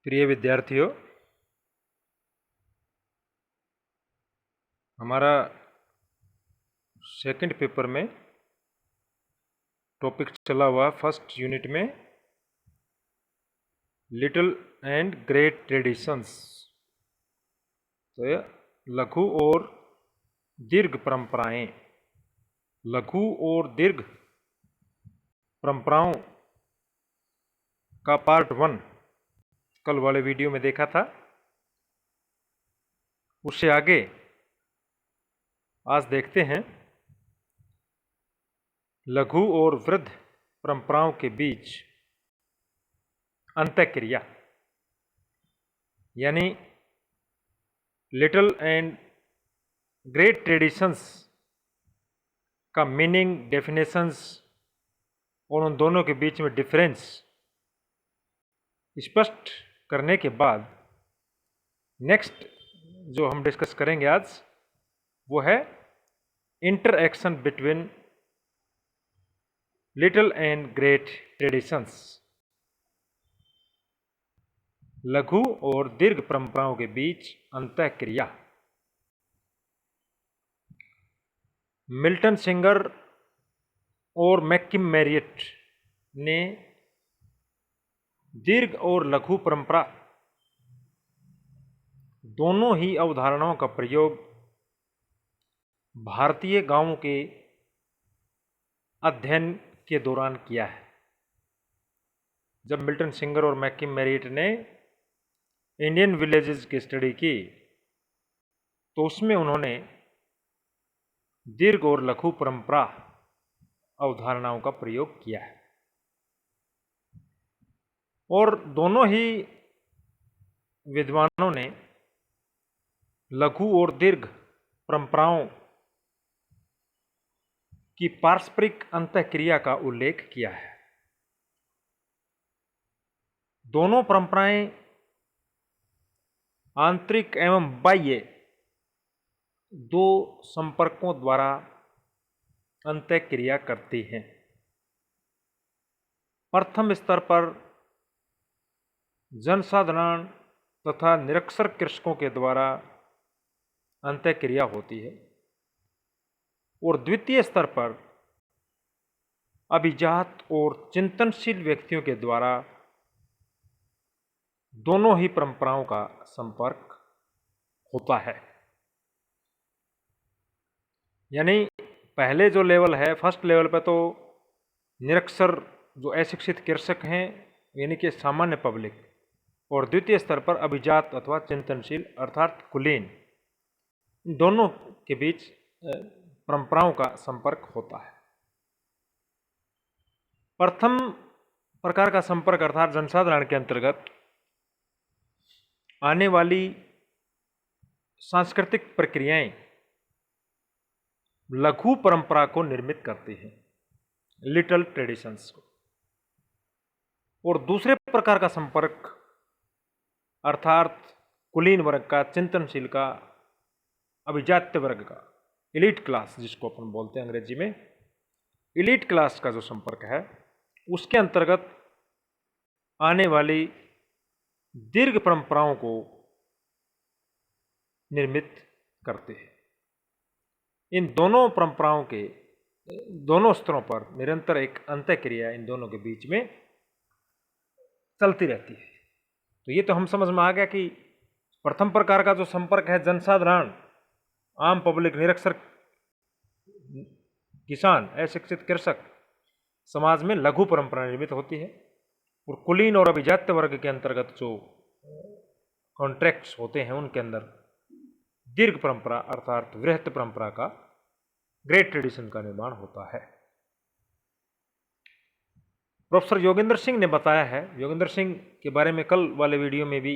प्रिय विद्यार्थियों, हमारा सेकंड पेपर में टॉपिक चला हुआ फर्स्ट यूनिट में लिटिल एंड ग्रेट ट्रेडिशंस। तो यह लघु और दीर्घ परंपराएं, लघु और दीर्घ परंपराओं का पार्ट 1 कल वाले वीडियो में देखा था। उससे आगे आज देखते हैं लघु और वृद्ध परंपराओं के बीच अंतःक्रिया, यानी लिटिल एंड ग्रेट ट्रेडिशंस का मीनिंग, डेफिनेशंस और उन दोनों के बीच में डिफरेंस स्पष्ट करने के बाद नेक्स्ट जो हम डिस्कस करेंगे आज वो है interaction between little and great traditions. लघु और दीर्घ परंपराओं के बीच अंतःक्रिया। मिल्टन सिंगर और मैकिम मैरियट ने दीर्घ और लघु परंपरा दोनों ही अवधारणाओं का प्रयोग भारतीय गांवों के अध्ययन के दौरान किया है। जब मिल्टन सिंगर और मैकिम मैरियट ने इंडियन विलेजेस की स्टडी की तो उसमें उन्होंने दीर्घ और लघु परंपरा अवधारणाओं का प्रयोग किया है और दोनों ही विद्वानों ने लघु और दीर्घ परंपराओं की पारस्परिक अंतःक्रिया का उल्लेख किया है। दोनों परंपराएं आंतरिक एवं बाह्य दो संपर्कों द्वारा अंतःक्रिया करती हैं। प्रथम स्तर पर जनसाधारण तथा निरक्षर कृषकों के द्वारा अंतःक्रिया होती है और द्वितीय स्तर पर अभिजात और चिंतनशील व्यक्तियों के द्वारा दोनों ही परंपराओं का संपर्क होता है। यानी पहले जो लेवल है, फर्स्ट लेवल पर तो निरक्षर जो अशिक्षित कृषक हैं यानी कि सामान्य पब्लिक, और द्वितीय स्तर पर अभिजात अथवा चिंतनशील अर्थात कुलीन, दोनों के बीच परंपराओं का संपर्क होता है। प्रथम प्रकार का संपर्क अर्थात जनसाधारण के अंतर्गत आने वाली सांस्कृतिक प्रक्रियाएं लघु परंपरा को निर्मित करती हैं, लिटिल ट्रेडिशंस को, और दूसरे प्रकार का संपर्क अर्थात कुलीन वर्ग का, चिंतनशील का, अभिजात्य वर्ग का, एलीट क्लास जिसको अपन बोलते हैं अंग्रेजी में, एलीट क्लास का जो संपर्क है उसके अंतर्गत आने वाली दीर्घ परंपराओं को निर्मित करते हैं। इन दोनों परंपराओं के दोनों स्तरों पर निरंतर एक अंतःक्रिया इन दोनों के बीच में चलती रहती है। तो ये तो हम समझ में आ गया कि प्रथम प्रकार का जो संपर्क है जनसाधारण, आम पब्लिक, निरक्षर किसान, अशिक्षित कृषक समाज में लघु परंपरा निर्मित होती है, और कुलीन और अभिजात्य वर्ग के अंतर्गत जो कॉन्ट्रैक्ट्स होते हैं उनके अंदर दीर्घ परंपरा अर्थात वृहत परंपरा का, ग्रेट ट्रेडिशन का निर्माण होता है। प्रोफेसर योगेंद्र सिंह ने बताया है, योगेंद्र सिंह के बारे में कल वाले वीडियो में भी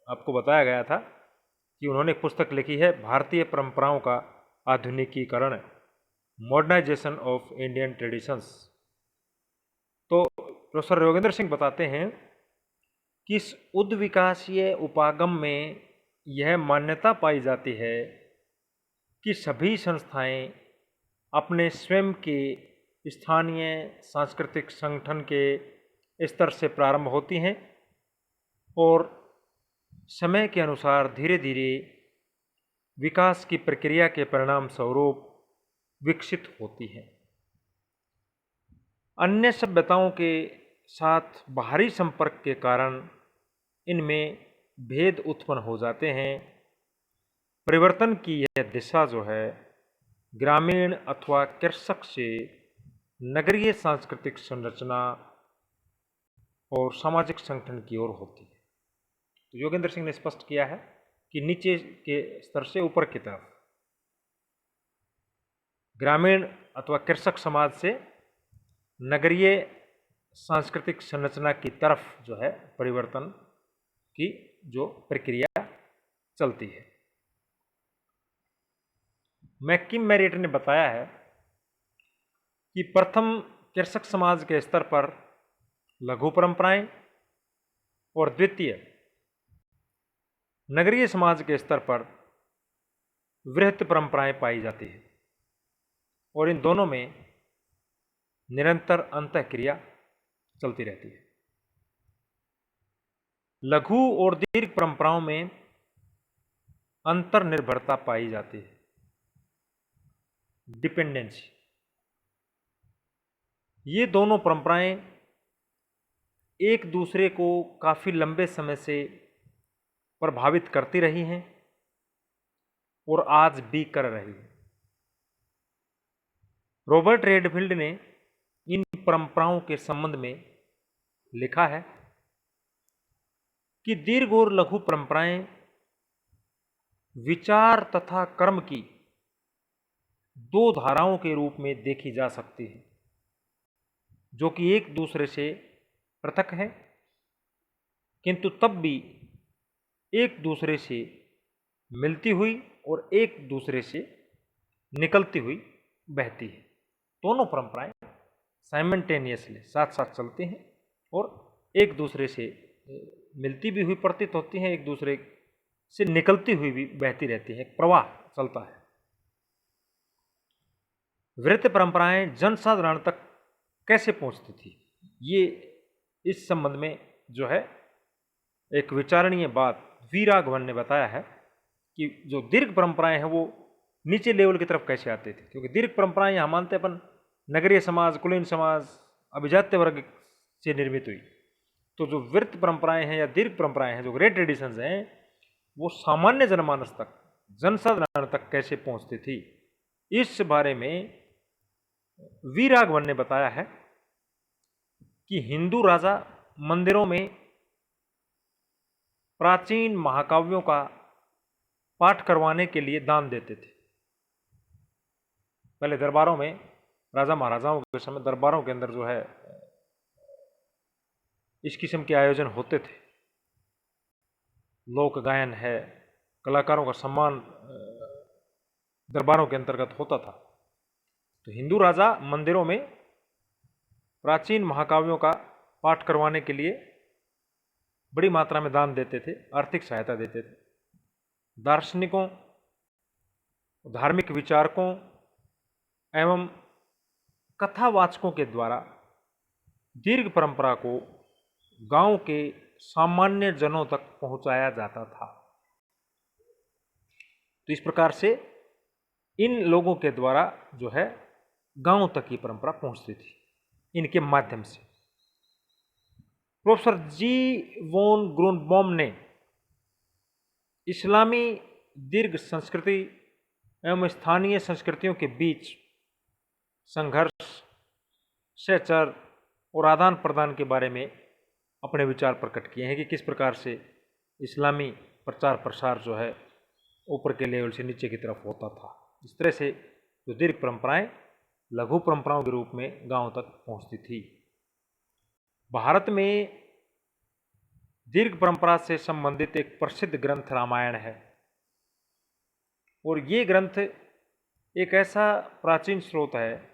आपको बताया गया था कि उन्होंने एक पुस्तक लिखी है, भारतीय परंपराओं का आधुनिकीकरण, मॉडर्नाइजेशन ऑफ इंडियन ट्रेडिशंस। तो प्रोफेसर योगेंद्र सिंह बताते हैं कि इस उद्विकासीय उपागम में यह मान्यता पाई जाती है कि सभी संस्थाएं अपने स्वयं के स्थानीय सांस्कृतिक संगठन के स्तर से प्रारंभ होती हैं और समय के अनुसार धीरे धीरे विकास की प्रक्रिया के परिणाम स्वरूप विकसित होती है। अन्य सभ्यताओं के साथ बाहरी संपर्क के कारण इनमें भेद उत्पन्न हो जाते हैं। परिवर्तन की यह दिशा जो है ग्रामीण अथवा कृषक से नगरीय सांस्कृतिक संरचना और सामाजिक संगठन की ओर होती है। तो योगेंद्र सिंह ने स्पष्ट किया है कि नीचे के स्तर से ऊपर की तरफ ग्रामीण अथवा कृषक समाज से नगरीय सांस्कृतिक संरचना की तरफ जो है परिवर्तन की जो प्रक्रिया चलती है। मैकिम मैरियट ने बताया है कि प्रथम कृषक समाज के स्तर पर लघु परंपराएं और द्वितीय नगरीय समाज के स्तर पर वृहत परंपराएं पाई जाती है और इन दोनों में निरंतर अंतःक्रिया चलती रहती है। लघु और दीर्घ परंपराओं में अंतर्निर्भरता पाई जाती है, डिपेंडेंसी। ये दोनों परंपराएं एक दूसरे को काफ़ी लंबे समय से प्रभावित करती रही हैं और आज भी कर रही है। रॉबर्ट रेडफील्ड ने इन परंपराओं के संबंध में लिखा है कि दीर्घ और लघु परंपराएं विचार तथा कर्म की दो धाराओं के रूप में देखी जा सकती है जो कि एक दूसरे से पृथक है, किंतु तब भी एक दूसरे से मिलती हुई और एक दूसरे से निकलती हुई बहती है। दोनों परंपराएं साइमल्टेनियसली साथ साथ चलती हैं और एक दूसरे से मिलती भी हुई प्रतीत होती हैं, एक दूसरे से निकलती हुई भी बहती रहती है, प्रवाह चलता है। वृत्त परंपराएं जनसाधारण तक कैसे पहुंचती थी, ये इस संबंध में जो है एक विचारणीय बात वी राघवन ने बताया है कि जो दीर्घ परंपराएं हैं वो नीचे लेवल की तरफ कैसे आते थे, क्योंकि दीर्घ परंपराएं यहाँ मानते अपन नगरीय समाज, कुलीन समाज, अभिजात्य वर्ग से निर्मित हुई। तो जो वृत्त परंपराएं हैं या दीर्घ परंपराएं हैं, जो ग्रेट ट्रेडिशंस हैं, वो सामान्य जनमानस तक, जनसाधारण तक कैसे पहुंचती थी, इस बारे में वी राघवन ने बताया है कि हिंदू राजा मंदिरों में प्राचीन महाकाव्यों का पाठ करवाने के लिए दान देते थे। पहले दरबारों में, राजा महाराजाओं के समय दरबारों के अंदर जो है इस किस्म के आयोजन होते थे। लोक गायन है, कलाकारों का सम्मान दरबारों के अंतर्गत होता था। तो हिंदू राजा मंदिरों में प्राचीन महाकाव्यों का पाठ करवाने के लिए बड़ी मात्रा में दान देते थे, आर्थिक सहायता देते थे। दार्शनिकों, धार्मिक विचारकों एवं कथावाचकों के द्वारा दीर्घ परंपरा को गांव के सामान्य जनों तक पहुंचाया जाता था। तो इस प्रकार से इन लोगों के द्वारा जो है गांव तक की परंपरा पहुंचती थी, इनके माध्यम से। प्रोफेसर जी वॉन ग्रूनबॉम ने इस्लामी दीर्घ संस्कृति एवं स्थानीय संस्कृतियों के बीच संघर्ष, सहचर और आदान प्रदान के बारे में अपने विचार प्रकट किए हैं कि किस प्रकार से इस्लामी प्रचार प्रसार जो है ऊपर के लेवल से नीचे की तरफ होता था। इस तरह से जो दीर्घ परंपराएं लघु परंपराओं के रूप में गांव तक पहुंचती थी। भारत में दीर्घ परंपरा से संबंधित एक प्रसिद्ध ग्रंथ रामायण है और ये ग्रंथ एक ऐसा प्राचीन स्रोत है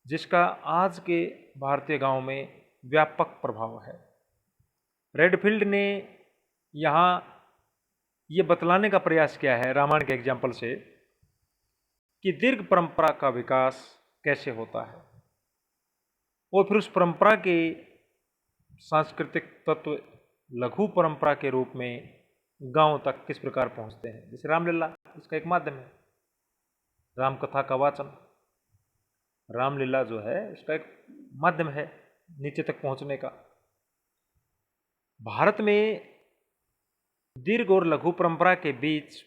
जिसका आज के भारतीय गांव में व्यापक प्रभाव है। रेडफील्ड ने यहाँ ये बतलाने का प्रयास किया है रामायण के एग्जाम्पल से कि दीर्घ परंपरा का विकास कैसे होता है और फिर उस परंपरा के सांस्कृतिक तत्व लघु परंपरा के रूप में गांव तक किस प्रकार पहुंचते हैं। जैसे रामलीला इसका एक माध्यम है, राम कथा का वाचन, रामलीला जो है इसका एक माध्यम है नीचे तक पहुंचने का। भारत में दीर्घ और लघु परंपरा के बीच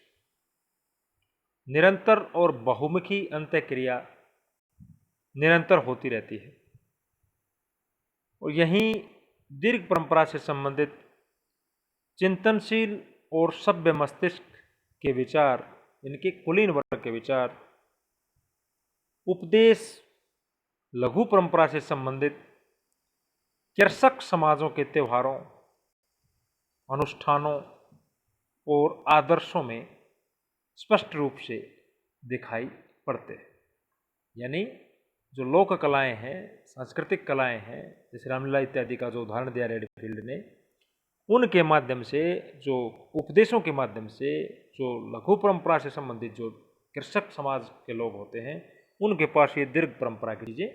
निरंतर और बहुमुखी अंतःक्रिया निरंतर होती रहती है, और यहीं दीर्घ परंपरा से संबंधित चिंतनशील और सभ्य मस्तिष्क के विचार, इनके कुलीन वर्ग के विचार, उपदेश लघु परंपरा से संबंधित कृषक समाजों के त्योहारों, अनुष्ठानों और आदर्शों में स्पष्ट रूप से दिखाई पड़ते हैं। यानी जो लोक कलाएं हैं, सांस्कृतिक कलाएं हैं, जैसे रामलीला इत्यादि का जो उदाहरण दिया रेडफील्ड ने, उनके माध्यम से, जो उपदेशों के माध्यम से, जो लघु परंपरा से संबंधित जो कृषक समाज के लोग होते हैं, उनके पास ये दीर्घ परंपरा की चीज़ें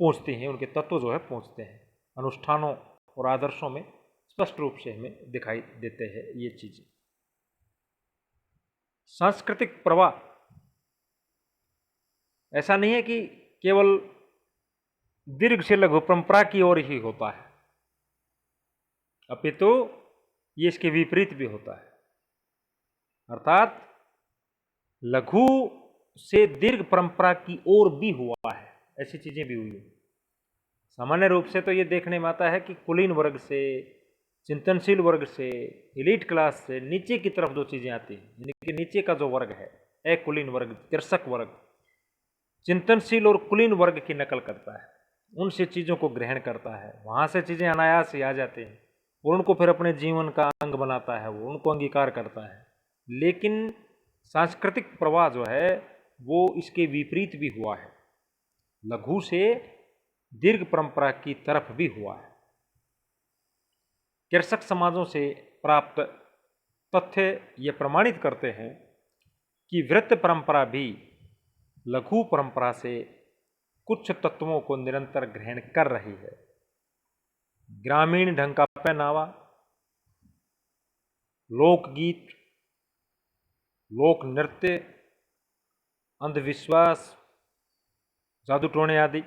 पहुँचती हैं, उनके तत्व जो है पहुँचते हैं, अनुष्ठानों और आदर्शों में स्पष्ट रूप से हमें दिखाई देते हैं ये चीज़ें। सांस्कृतिक प्रवाह ऐसा नहीं है कि केवल दीर्घ से लघु परंपरा की ओर ही होता है, अपितु ये इसके विपरीत भी होता है। अर्थात लघु से दीर्घ परंपरा की ओर भी हुआ है, ऐसी चीजें भी हुई हैं। सामान्य रूप से तो ये देखने में आता है कि कुलीन वर्ग से, चिंतनशील वर्ग से, एलीट क्लास से नीचे की तरफ जो चीजें आती हैं, यानी कि नीचे का जो वर्ग है, अकुलीन वर्ग, कृषक वर्ग, चिंतनशील और कुलीन वर्ग की नकल करता है, उनसे चीज़ों को ग्रहण करता है, वहाँ से चीज़ें अनायास से आ जाती हैं और उनको फिर अपने जीवन का अंग बनाता है, वो उनको अंगीकार करता है। लेकिन सांस्कृतिक प्रवाह जो है वो इसके विपरीत भी हुआ है, लघु से दीर्घ परंपरा की तरफ भी हुआ है। कृषक समाजों से प्राप्त तथ्य ये प्रमाणित करते हैं कि वृत्त परंपरा भी लघु परंपरा से कुछ तत्वों को निरंतर ग्रहण कर रही है। ग्रामीण ढंग का पहनावा, लोकगीत, लोक नृत्य, अंधविश्वास, जादू टोने आदि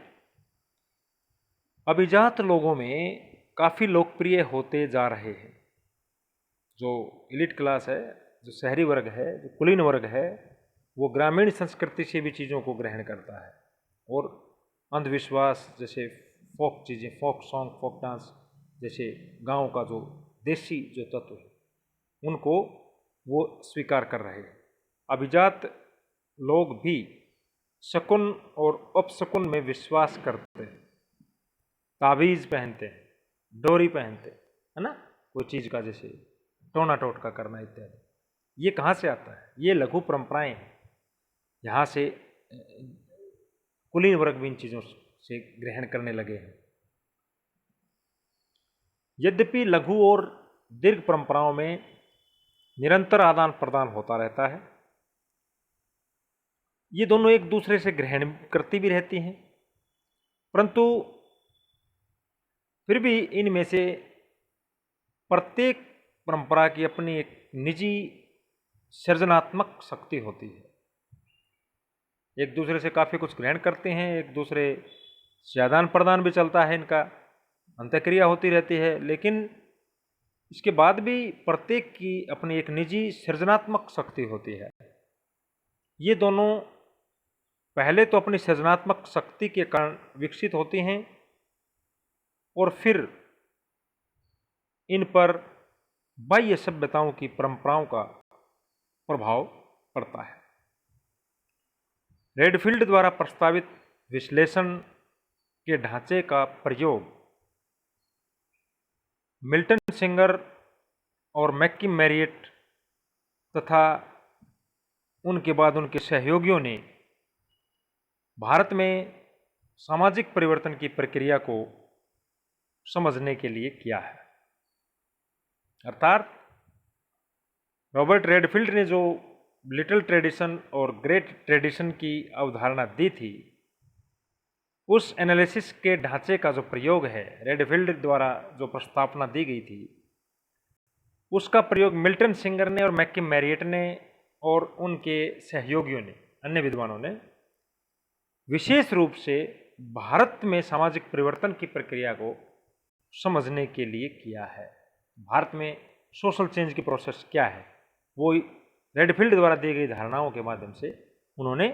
अभिजात लोगों में काफ़ी लोकप्रिय होते जा रहे हैं। जो एलिट क्लास है, जो शहरी वर्ग है, जो कुलीन वर्ग है, वो ग्रामीण संस्कृति से भी चीज़ों को ग्रहण करता है और अंधविश्वास जैसे फोक चीज़ें, फोक सॉन्ग, फोक डांस जैसे गांव का जो देसी जो तत्व है, उनको वो स्वीकार कर रहे हैं। अभिजात लोग भी शकुन और अपशकुन में विश्वास करते हैं, ताबीज़ पहनते हैं, डोरी पहनते हैं, है ना, कोई चीज़ का जैसे टोना टोटका करना इत्यादि। ये कहाँ से आता है? ये लघु परंपराएं हैं। यहाँ से कुलीन वर्ग भी इन चीज़ों से ग्रहण करने लगे हैं। यद्यपि लघु और दीर्घ परंपराओं में निरंतर आदान प्रदान होता रहता है, ये दोनों एक दूसरे से ग्रहण करती भी रहती हैं, परंतु फिर भी इनमें से प्रत्येक परंपरा की अपनी एक निजी सृजनात्मक शक्ति होती है। एक दूसरे से काफ़ी कुछ ग्रहण करते हैं, एक दूसरे से आदान प्रदान भी चलता है, इनका अंतःक्रिया होती रहती है, लेकिन इसके बाद भी प्रत्येक की अपनी एक निजी सृजनात्मक शक्ति होती है। ये दोनों पहले तो अपनी सृजनात्मक शक्ति के कारण विकसित होती हैं और फिर इन पर बाह्य सभ्यताओं की परंपराओं का प्रभाव पड़ता है। रेडफील्ड द्वारा प्रस्तावित विश्लेषण के ढांचे का प्रयोग मिल्टन सिंगर और मैक्किम मैरियट तथा उनके बाद उनके सहयोगियों ने भारत में सामाजिक परिवर्तन की प्रक्रिया को समझने के लिए किया है। अर्थात रॉबर्ट रेडफील्ड ने जो लिटिल ट्रेडिशन और ग्रेट ट्रेडिशन की अवधारणा दी थी, उस एनालिसिस के ढांचे का जो प्रयोग है, रेडफील्ड द्वारा जो प्रस्तावना दी गई थी, उसका प्रयोग मिल्टन सिंगर ने और मैक्किम मैरियट ने और उनके सहयोगियों ने, अन्य विद्वानों ने विशेष रूप से भारत में सामाजिक परिवर्तन की प्रक्रिया को समझने के लिए किया है। भारत में सोशल चेंज की प्रोसेस क्या है, वो रेडफील्ड द्वारा दी गई धारणाओं के माध्यम से उन्होंने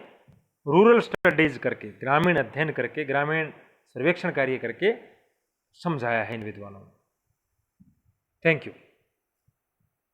रूरल स्टडीज करके, ग्रामीण अध्ययन करके, ग्रामीण सर्वेक्षण कार्य करके समझाया है इन विद्वानों ने। Thank you.